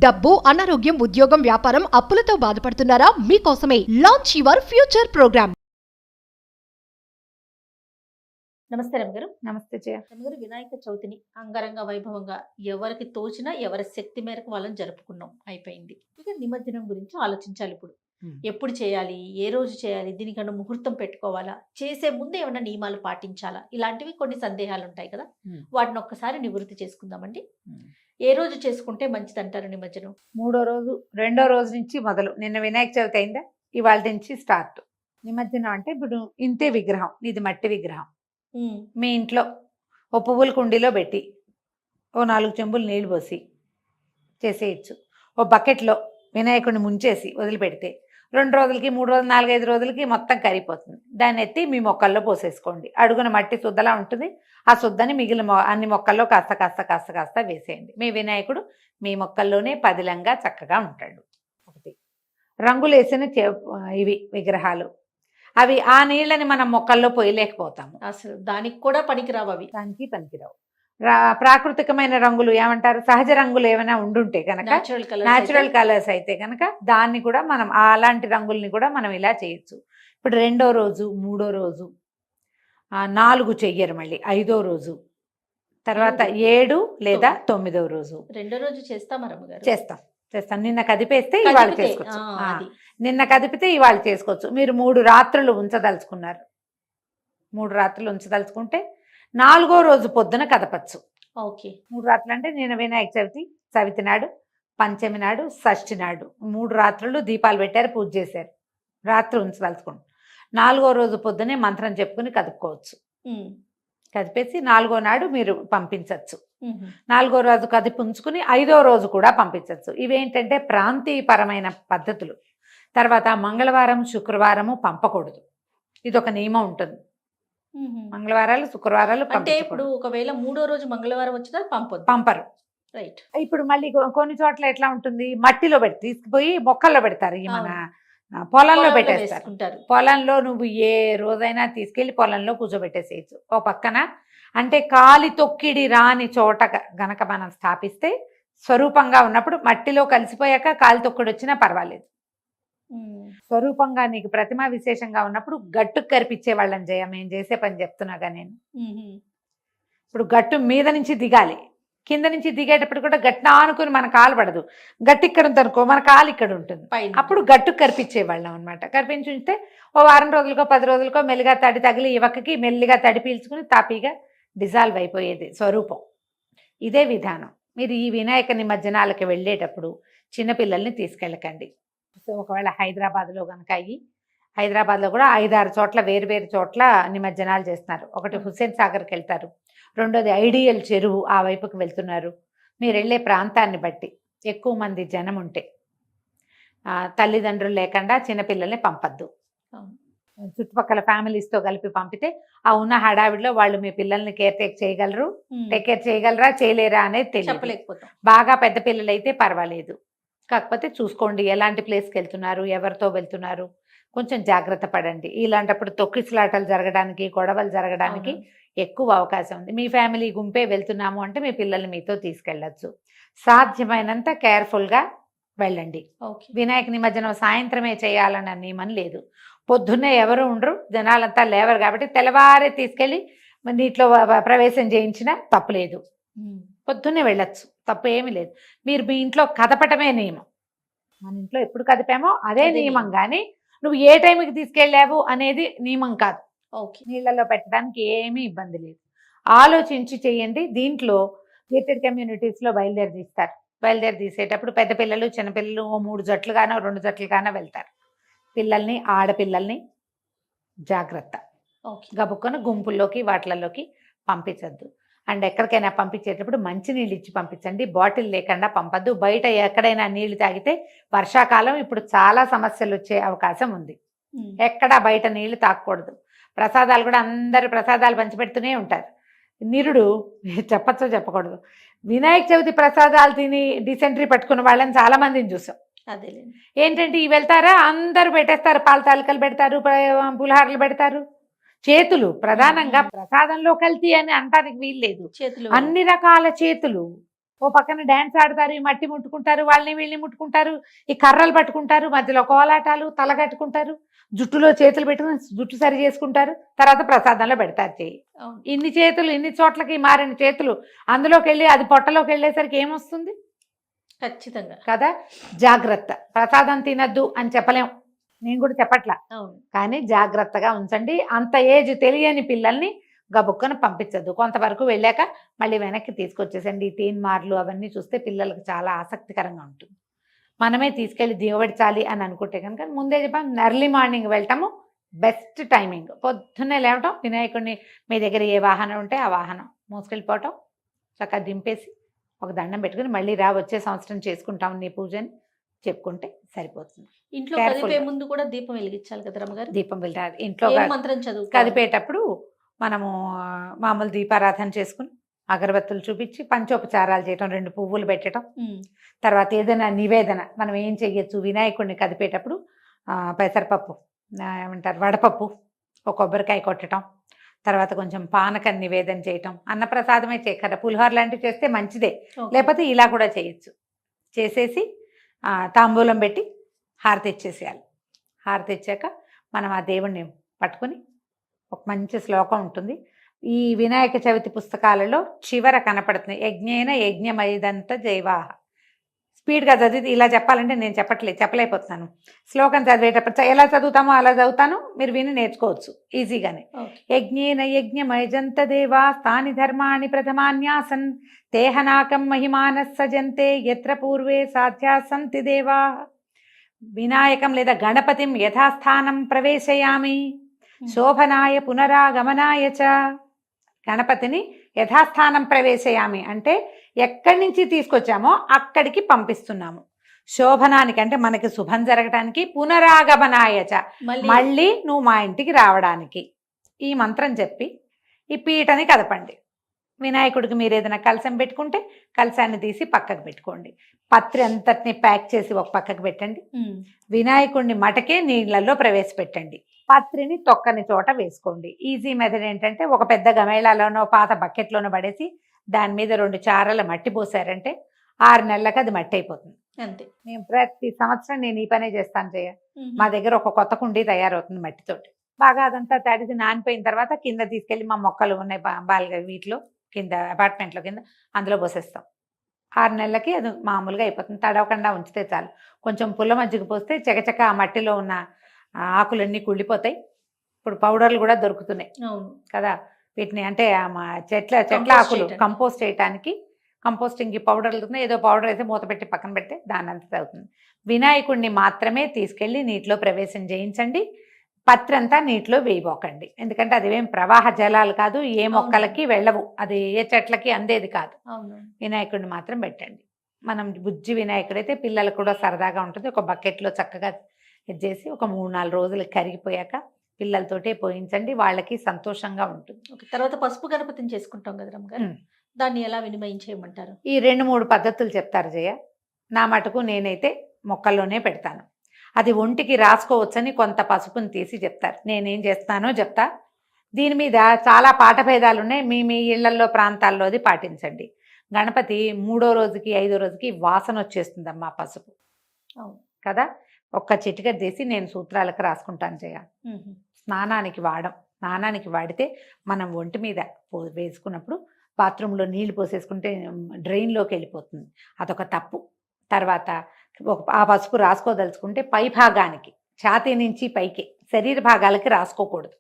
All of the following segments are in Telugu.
డబ్బు, అనారోగ్యం, ఉద్యోగం, వ్యాపారం, అప్పులతో బాధపడుతున్నారా? మీకోసమే లాంచ్ యువర్ ఫ్యూచర్ ప్రోగ్రామ్. నమస్తే రమగారు. నమస్తే జయ. రమగారు, వినాయక చవితిని అంగరంగ వైభవంగా ఎవరికి తోచినా ఎవరి శక్తి మేరకు వాళ్ళని జరుపుకున్నాం, అయిపోయింది. ఇక నిమజ్జనం గురించి ఆలోచించాలి ఇప్పుడు. ఎప్పుడు చేయాలి, ఏ రోజు చేయాలి, దీనికన్నా ముహూర్తం పెట్టుకోవాలా, చేసే ముందు ఏమైనా నియమాలు పాటించాలా, ఇలాంటివి కొన్ని సందేహాలు ఉంటాయి కదా. వాటిని ఒక్కసారి నివృత్తి చేసుకుందామండి. ఏ రోజు చేసుకుంటే మంచిది అంటారు నిమజ్జనం? రెండో రోజు నుంచి మొదలు. నిన్న వినాయక చవితి అయిందా, ఇవాళ నుంచి స్టార్ట్ నిమజ్జనం. అంటే ఇప్పుడు ఇంతే విగ్రహం, ఇది మట్టి విగ్రహం. మీ ఇంట్లో ఓ పువ్వుల కుండీలో పెట్టి ఓ 4 చెంబులు నీళ్లు పోసి చేసేయచ్చు. ఓ బకెట్లో వినాయకుడిని ముంచేసి వదిలిపెడితే 2 రోజులకి, 3 రోజులు, 4-5 రోజులకి మొత్తం కరిగిపోతుంది. దాన్ని ఎత్తి మీ మొక్కల్లో పోసేసుకోండి. అడుగున మట్టి శుద్ధలా ఉంటుంది. ఆ శుద్ధని మిగిలిన అన్ని మొక్కల్లో కాస్త కాస్త కాస్త కాస్త వేసేయండి. మీ వినాయకుడు మీ మొక్కల్లోనే పదిలంగా చక్కగా ఉంటాడు. ఒకటి, రంగులు వేసిన ఇవి విగ్రహాలు, అవి ఆ నీళ్ళని మనం మొక్కల్లో పోయలేకపోతాము. అసలు దానికి కూడా పనికిరావు, అవి దానికి పనికిరావు. ప్రాకృతికమైన రంగులు ఏమంటారు, సహజ రంగులు ఏమైనా ఉండుంటే కనుక, న్యాచురల్ కలర్స్ అయితే కనుక దాన్ని కూడా మనం అలాంటి రంగుల్ని కూడా మనం ఇలా చేయొచ్చు. ఇప్పుడు 2వ రోజు, 3వ రోజు, 4 చెయ్యరు, మళ్ళీ 5వ రోజు, తర్వాత 7 లేదా 9వ రోజు. 2వ రోజు చేస్తామా రమ్మగారు? చేస్తాం. నిన్న కదిపేస్తే ఇవాళ చేసుకోవచ్చు. నిన్న కదిపితే ఇవాళ చేసుకోవచ్చు. మీరు 3 రాత్రులు ఉంచదలుచుకున్నారు, 3 రాత్రులు ఉంచదలుచుకుంటే 4వ రోజు పొద్దున కదపచ్చు. ఓకే. 3 రాత్రులు అంటే నిన్న వినాయక చవితి నాడు, పంచమి నాడు, షష్ఠి నాడు 3 రాత్రులు దీపాలు పెట్టారు, పూజ చేశారు, రాత్రి ఉంచదలుచుకోండి. 4వ రోజు పొద్దునే మంత్రం చెప్పుకుని కదుపుకోవచ్చు. కదిపేసి 4వ నాడు మీరు పంపించవచ్చు. 4వ రోజు కదిపి ఉంచుకుని 5వ రోజు కూడా పంపించవచ్చు. ఇవేంటంటే ప్రాంతీయపరమైన పద్ధతులు. తర్వాత మంగళవారం, శుక్రవారము పంపకూడదు, ఇది ఒక నియమం ఉంటుంది. మంగళవారాలు, శుక్రవారాలు అంటే ఇప్పుడు ఒకవేళ 3వ రోజు మంగళవారం వచ్చినా పంపరు. రైట్. ఇప్పుడు మళ్ళీ కొన్ని చోట్ల ఎట్లా ఉంటుంది, మట్టిలో తీసుకుపోయి మొక్కల్లో పెడతారు, ఈ మన పొలంలో పెట్టేస్తారు. పొలంలో నువ్వు ఏ రోజైనా తీసుకెళ్లి పొలంలో కూర్చోబెట్టేసేయచ్చు. ఓ పక్కన అంటే కాలి తొక్కిడి రాని చోట గనక మనం స్థాపిస్తే, స్వరూపంగా ఉన్నప్పుడు మట్టిలో కలిసిపోయాక కాలి తొక్కిడి వచ్చినా పర్వాలేదు. స్వరూపంగా నీకు ప్రతిమ విశేషంగా ఉన్నప్పుడు గట్టుకు కరిపించే వాళ్ళని మేము చేసే పని చెప్తున్నాగా నేను. ఇప్పుడు గట్టు మీద నుంచి దిగాలి, కింద నుంచి దిగేటప్పుడు కూడా గట్టిన ఆనుకుని మన కాలు పడదు. గట్టి ఇక్కడ ఉందనుకో, మన కాలు ఇక్కడ ఉంటుంది. అప్పుడు గట్టుకు కరిపించేవాళ్ళం అనమాట. కరిపించి ఉంచితే ఓ వారం రోజులకో 10 రోజులకో మెల్లిగా తడి తగిలి యువకకి మెల్లిగా తడి పీల్చుకుని తాపీగా డిజాల్వ్ అయిపోయేది స్వరూపం. ఇదే విధానం. మీరు ఈ వినాయక నిమజ్జనాలకి వెళ్ళేటప్పుడు చిన్నపిల్లల్ని తీసుకెళ్ళకండి. సో ఒకవేళ హైదరాబాద్లో కనుక హైదరాబాద్లో కూడా 5-6 చోట్ల వేరు చోట్ల నిమజ్జనాలు చేస్తున్నారు. ఒకటి హుస్సేన్ సాగర్కి వెళ్తారు, రెండోది ఐడియల్ చెరువు ఆ వైపుకి వెళ్తున్నారు. మీరు వెళ్ళే ప్రాంతాన్ని బట్టి ఎక్కువ మంది జనం ఉంటే తల్లిదండ్రులు లేకుండా చిన్నపిల్లల్ని పంపద్దు. చుట్టుపక్కల ఫ్యామిలీస్తో కలిపి పంపితే ఆ ఉన్న హడావిడిలో వాళ్ళు మీ పిల్లల్ని టేక్ కేర్ చేయగలరా చేయలేరా అనేది తెలియలేకపోతాం. బాగా పెద్ద పిల్లలు అయితే పర్వాలేదు, కాకపోతే చూసుకోండి ఎలాంటి ప్లేస్కి వెళ్తున్నారు, ఎవరితో వెళ్తున్నారు, కొంచెం జాగ్రత్త పడండి. ఇలాంటప్పుడు తొక్కిసలాటలు జరగడానికి, గొడవలు జరగడానికి ఎక్కువ అవకాశం ఉంది. మీ ఫ్యామిలీ గుంపే వెళ్తున్నాము అంటే మీ పిల్లల్ని మీతో తీసుకెళ్ళచ్చు. సాధ్యమైనంత కేర్ఫుల్గా వెళ్ళండి. వినాయక నిమజ్జనం సాయంత్రమే చేయాలన్న నియమం లేదు. పొద్దున్నే ఎవరు ఉండరు, జనాలంతా లేవరు కాబట్టి తెల్లవారే తీసుకెళ్ళి నీటిలో ప్రవేశం చేయించినా తప్పులేదు. పొద్దున్నే వెళ్ళచ్చు, తప్పు ఏమీ లేదు. మీరు మీ ఇంట్లో కదపటమే నియమం. మన ఇంట్లో ఎప్పుడు కదిపామో అదే నియమం, కానీ నువ్వు ఏ టైంకి తీసుకెళ్ళావు అనేది నియమం కాదు. నీళ్ళలో పెట్టడానికి ఏమీ ఇబ్బంది లేదు. ఆలోచించి చేయండి. దీంట్లో గేటెడ్ కమ్యూనిటీస్లో బయలుదేరి తీసేటప్పుడు పెద్ద పిల్లలు, చిన్నపిల్లలు 3 జట్లుగానో 2 జట్లుగానో వెళ్తారు. పిల్లల్ని, ఆడపిల్లల్ని జాగ్రత్త, గబుక్కున గుంపుల్లోకి వాటిలలోకి పంపించద్దు. అండ్ ఎక్కడికైనా పంపించేటప్పుడు మంచినీళ్ళు ఇచ్చి పంపించండి, బాటిల్ లేకుండా పంపద్దు. బయట ఎక్కడైనా నీళ్లు తాగితే వర్షాకాలం ఇప్పుడు చాలా సమస్యలు వచ్చే అవకాశం ఉంది. ఎక్కడా బయట నీళ్లు తాగకూడదు. ప్రసాదాలు కూడా అందరు ప్రసాదాలు పంచిపెడుతూనే ఉంటారు. నిరుడు చెప్పచ్చో చెప్పకూడదు, వినాయక చవితి ప్రసాదాలు తిని డిసెంట్రీ పట్టుకున్న వాళ్ళని చాలా మందిని చూసాం. ఏంటంటే ఇవి వెళ్తారా, అందరూ పెట్టేస్తారు, పాల తాలికలు పెడతారు, పులిహారలు పెడతారు. చేతులు ప్రధానంగా ప్రసాదంలో కల్తీ అని అంటానికి వీల్లేదు. అన్ని రకాల చేతులు ఓ పక్కన డాన్స్ ఆడతారు, ఈ మట్టి ముట్టుకుంటారు, వాళ్ళని వీళ్ళని ముట్టుకుంటారు, ఈ కర్రలు పట్టుకుంటారు, మధ్యలో కోలాటాలు, తల కట్టుకుంటారు, జుట్టులో చేతులు పెట్టుకుని జుట్టు సరి చేసుకుంటారు, తర్వాత ప్రసాదంలో పెడతారు చెయ్యి. ఇన్ని చేతులు ఇన్ని చోట్లకి మారిన చేతులు అందులోకి వెళ్ళి అది పొట్టలోకి వెళ్ళేసరికి ఏమొస్తుంది? ఖచ్చితంగా కదా. జాగ్రత్త. ప్రసాదం తినద్దు అని చెప్పలేం, నేను కూడా చెప్పట్లా, కానీ జాగ్రత్తగా ఉంచండి. అంత ఏజ్ తెలియని పిల్లల్ని గబుక్కన పంపించద్దు. కొంతవరకు వెళ్ళాక మళ్ళీ వెనక్కి తీసుకొచ్చేసండి. తీన్మార్లు అవన్నీ చూస్తే పిల్లలకు చాలా ఆసక్తికరంగా ఉంటుంది. మనమే తీసుకెళ్ళి దిగబెట్టాలి అని అనుకుంటే కనుక ముందే చెప్పాను, ఎర్లీ మార్నింగ్ వెళ్ళటము బెస్ట్ టైమింగ్. పొద్దున్నే లేవటం, వినాయకుడిని మీ దగ్గర ఏ వాహనం ఉంటే ఆ వాహనం మోసుకెళ్ళిపోవటం, చక్కగా దింపేసి ఒక దండం పెట్టుకుని మళ్ళీ వచ్చే సంవత్సరం చేసుకుంటాం నీ పూజని చెప్పుకుంటే సరిపోతుంది. ఇంట్లో కదిపే ముందు కూడా దీపం వెలిగించాలి కదా రమ్మగారు? దీపం వెలిగించాలి. ఇంట్లో మంత్రం చదువు కదిపేటప్పుడు మనము మామూలు దీపారాధన చేసుకుని అగరబత్తులు చూపించి పంచోపచారాలు చేయటం, 2 పువ్వులు పెట్టడం, తర్వాత ఏదైనా నివేదన మనం ఏం చెయ్యొచ్చు వినాయకుడిని కదిపేటప్పుడు పెసరపప్పు, ఏమంటారు వడపప్పు, ఒక కొబ్బరికాయ కొట్టడం, తర్వాత కొంచెం పానకం నివేదన చేయటం. అన్నప్రసాదమే చేయకరా, పులిహోర లాంటివి చేస్తే మంచిదే, లేకపోతే ఇలా కూడా చేయొచ్చు. చేసేసి తాంబూలం పెట్టి హారతి ఇచ్చేసేయాలి. హారతి ఇచ్చాక మనం ఆ దేవుణ్ణి పట్టుకుని ఒక మంచి శ్లోకం ఉంటుంది, ఈ వినాయక చవితి పుస్తకాలలో చివర కనపడుతుంది, యజ్ఞేన యజ్ఞమైదంత జైవాహ. స్పీడ్గా చదివి ఇలా చెప్పాలంటే నేను చెప్పలేకపోతున్నాను. శ్లోకం చదివేటప్పుడు ఎలా చదువుతామో అలా చదువుతాను, మీరు విని నేర్చుకోవచ్చు ఈజీగానే. యజ్ఞేన యజ్ఞమైజంత దేవా స్థాని ధర్మాణి ప్రథమాన్యాసన్ తేహనాకం మహిమానః సజంతే యత్ర పూర్వే సాధ్యా సంతి దేవా. వినాయకం లేదా గణపతిం యథాస్థానం ప్రవేశయామి శోభనాయ పునరాగమనాయ చ. గణపతిని యథాస్థానం ప్రవేశయామి అంటే ఎక్కడి నుంచి తీసుకొచ్చామో అక్కడికి పంపిస్తున్నాము. శోభనానికి అంటే మనకి శుభం జరగటానికి, పునరాగమనాయ చ మళ్ళీ నువ్వు మా ఇంటికి రావడానికి. ఈ మంత్రం చెప్పి ఈ పీటని కదపండి. వినాయకుడికి మీరు ఏదైనా కలశం పెట్టుకుంటే కలశాన్ని తీసి పక్కకు పెట్టుకోండి. పత్రి అంతటిని ప్యాక్ చేసి ఒక పక్కకు పెట్టండి. వినాయకుడిని మటకే నీళ్లలో ప్రవేశపెట్టండి. పత్రిని తొక్కని చోట వేసుకోండి. ఈజీ మెథడ్ ఏంటంటే ఒక పెద్ద గమేళాలోనో పాత బకెట్లోనో పడేసి దాని మీద 2 చారల మట్టి పోసారంటే 6 నెలలకు అది మట్టి అయిపోతుంది. అంతే. నేను ప్రతి సంవత్సరం నేను ఈ పనే చేస్తాను జయ. మా దగ్గర ఒక కొత్త కుండీ తయారవుతుంది మట్టితోటి. బాగా అదంతా తడిసి నానిపోయిన తర్వాత కింద తీసుకెళ్ళి మా మొక్కలు ఉన్నాయి బాల్గా వీటిలో కింద అపార్ట్మెంట్లో కింద అందులో పోసేస్తాం. 6 నెలలకి అది మామూలుగా అయిపోతుంది. తడవకుండా ఉంచితే చాలు. కొంచెం పుల్ల మజ్జిగ పోస్తే చకచక ఆ మట్టిలో ఉన్న ఆకులన్నీ కుళ్ళిపోతాయి. ఇప్పుడు పౌడర్లు కూడా దొరుకుతున్నాయి కదా, వీటిని అంటే చెట్ల ఆకులు కంపోస్ట్ చేయడానికి కంపోస్టింగ్కి పౌడర్లు దొరుకుతున్నాయి. ఏదో పౌడర్ అయితే మూత పెట్టి పక్కన పెడితే దాని అంతా అవుతుంది. వినాయకుడిని మాత్రమే తీసుకెళ్ళి నీటిలో ప్రవేశం చేయించండి. పత్రి అంతా నీటిలో వేయబోకండి, ఎందుకంటే అదివేం ప్రవాహ జలాలు కాదు, ఏ మొక్కలకి వెళ్ళవు, అది ఏ చెట్లకి అందేది కాదు. వినాయకుడిని మాత్రం పెట్టండి. మనం బుజ్జి వినాయకుడు అయితే పిల్లలకు కూడా సరదాగా ఉంటుంది. ఒక బకెట్లో చక్కగా ఇది చేసి ఒక 3-4 రోజులు కరిగిపోయాక పిల్లలతోటే పోయించండి, వాళ్ళకి సంతోషంగా ఉంటుంది. తర్వాత పసుపు గణపతిని చేసుకుంటాం కదా రమ్మగారు, దాన్ని ఎలా వినిమయం చేయమంటారు? ఈ 2-3 పద్ధతులు చెప్తారు జయ. నా మటుకు నేనైతే మొక్కల్లోనే పెడతాను. అది ఒంటికి రాసుకోవచ్చని కొంత పసుపుని తీసి చెప్తారు. నేనేం చేస్తానో చెప్తా. దీని మీద చాలా పాఠభేదాలు ఉన్నాయి. మీ ఇళ్లల్లో ప్రాంతాల్లో అది పాటించండి. గణపతి 3వ రోజుకి 5వ రోజుకి వాసన వచ్చేస్తుందమ్మా పసుపు కదా. ఒక్క చిటికెట్ తీసి నేను సూత్రాలకు రాసుకుంటాను జయ. స్నానానికి వాడితే మనం ఒంటి మీద వేసుకున్నప్పుడు బాత్రూంలో నీళ్లు పోసేసుకుంటే డ్రైన్లోకి వెళ్ళిపోతుంది, అదొక తప్పు. తర్వాత ఆ పసుపు రాసుకోదలుచుకుంటే పై భాగానికి, ఛాతీ నుంచి పైకి శరీర భాగాలకి రాసుకోకూడదు.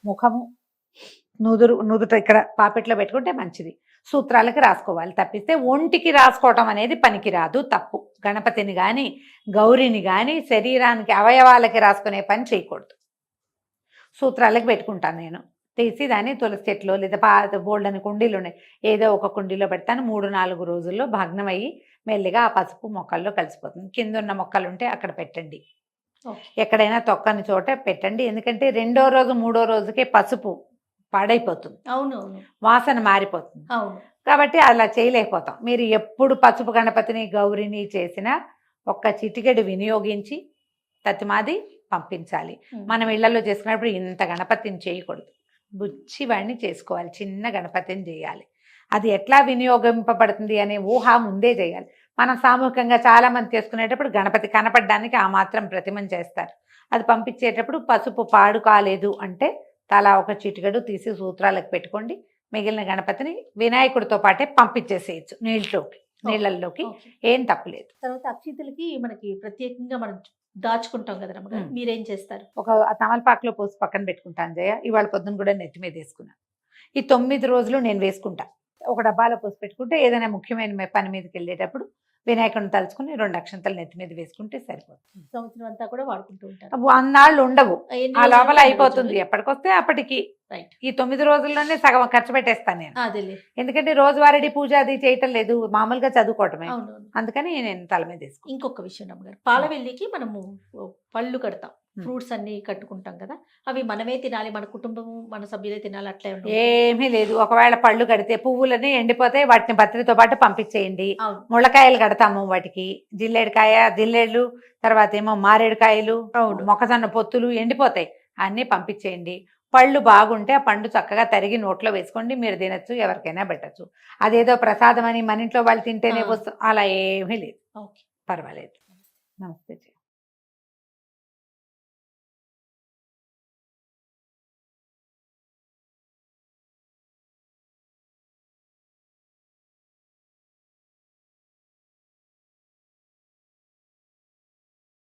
ముఖము నుదుట ఇక్కడ పాపెట్లో పెట్టుకుంటే మంచిది. సూత్రాలకి రాసుకోవాలి తప్పిస్తే ఒంటికి రాసుకోవటం అనేది పనికిరాదు, తప్పు. గణపతిని కానీ గౌరిని కానీ శరీరానికి అవయవాలకి రాసుకునే పని చేయకూడదు. సూత్రాలకి పెట్టుకుంటాను నేను. తీసి దాన్ని తులసి చెట్లు లేదా బోల్డని కుండీలు ఉన్నాయి, ఏదో ఒక కుండీలో పెడతాను. 3-4 రోజుల్లో భగ్నమయ్యి మెల్లిగా ఆ పసుపు మొక్కల్లో కలిసిపోతుంది. కింద ఉన్న మొక్కలు ఉంటే అక్కడ పెట్టండి, ఎక్కడైనా తొక్కని చోట పెట్టండి. ఎందుకంటే 2వ రోజు 3వ రోజుకే పసుపు పాడైపోతుంది, వాసన మారిపోతుంది. కాబట్టి అలా చేయలేకపోతాం. మీరు ఎప్పుడు పసుపు గణపతిని గౌరిని చేసినా ఒక్క చిటికెడు వినియోగించి తతిమాది పంపించాలి. మనం ఇళ్లలో చేసుకున్నప్పుడు ఇంత గణపతిని చేయకూడదు, బుచ్చివాడిని చేసుకోవాలి, చిన్న గణపతిని చేయాలి. అది ఎట్లా వినియోగింపబడుతుంది అనే ఊహ ముందే చేయాలి. మనం సామూహికంగా చాలా మంది చేసుకునేటప్పుడు గణపతి కనపడడానికి ఆ మాత్రం ప్రతిమను చేస్తారు. అది పంపించేటప్పుడు పసుపు పాడు కాలేదు అంటే తలా ఒక చిటికెడు తీసి సూత్రాలకు పెట్టుకోండి. మిగిలిన గణపతిని వినాయకుడితో పాటే పంపించేసేయచ్చు నీళ్ళల్లోకి. ఓకే. ఏం తప్పులేదు. తర్వాత అక్షింతలకి మనకి ప్రత్యేకంగా మనం దాచుకుంటాం కదా రమ్మగారు, మీరేం చేస్తారు? ఒక తమలపాకులో పోసి పక్కన పెట్టుకుంటాను జయ. ఇవాళ పొద్దున కూడా నెత్తి మీద వేసుకున్నాను. ఈ 9 రోజులు నేను వేసుకుంటా. ఒక డబ్బాలో పోసి పెట్టుకుంటే ఏదైనా ముఖ్యమైన పని మీదకి వెళ్ళేటప్పుడు వినాయకుడిని తలుచుకుని 2 అక్షంతలు నెత్తి మీద వేసుకుంటే సరిపోతుంది. సంవత్సరం అంతా కూడా వాడుకుంటూ ఉంటారు. అన్నాళ్ళు ఉండవు, ఎన్ని ఆ రోజులు? లోపల 10 అయిపోతుంది. రోజులు. ఎప్పటికొస్తే అప్పటికి. రైట్. ఈ 9 రోజుల్లోనే సగం ఖర్చు పెట్టేస్తాను నేను. అదేలే. ఎందుకంటే రోజువారీ పూజ అది చేయటం లేదు, మామూలుగా చదువుకోవటమే. అవునవును. అందుకని నేను తల మీద వేసుకుంటాను. ఇంకొక విషయం రమ్మగారు, పాలవెల్లికి మనము పళ్ళు కడతాం, ఫ్రూట్స్ అన్ని కట్టుకుంటాం కదా, అవి మనమే తినాలి, మన కుటుంబం మన సభ్యులే తినాలి అట్లా ఏమీ లేదు. ఒకవేళ పళ్ళు కడితే పువ్వులని ఎండిపోతే వాటిని పత్రితో పాటు పంపించేయండి. అవును. ముళ్ళకాయలు కడతాము వాటికి, జిల్లేళ్ళు, తర్వాత ఏమో మారేడుకాయలు, మొక్కజొన్న పొత్తులు ఎండిపోతాయి, అన్నీ పంపించేయండి. పళ్ళు బాగుంటే ఆ పండు చక్కగా తరిగి నోట్లో వేసుకోండి, మీరు తినచ్చు, ఎవరికైనా పెట్టచ్చు. అదేదో ప్రసాదం అని మన ఇంట్లో వాళ్ళు తింటేనే వస్తుంది, అలా ఏమీ లేదు. ఓకే. పర్వాలేదు. నమస్తే.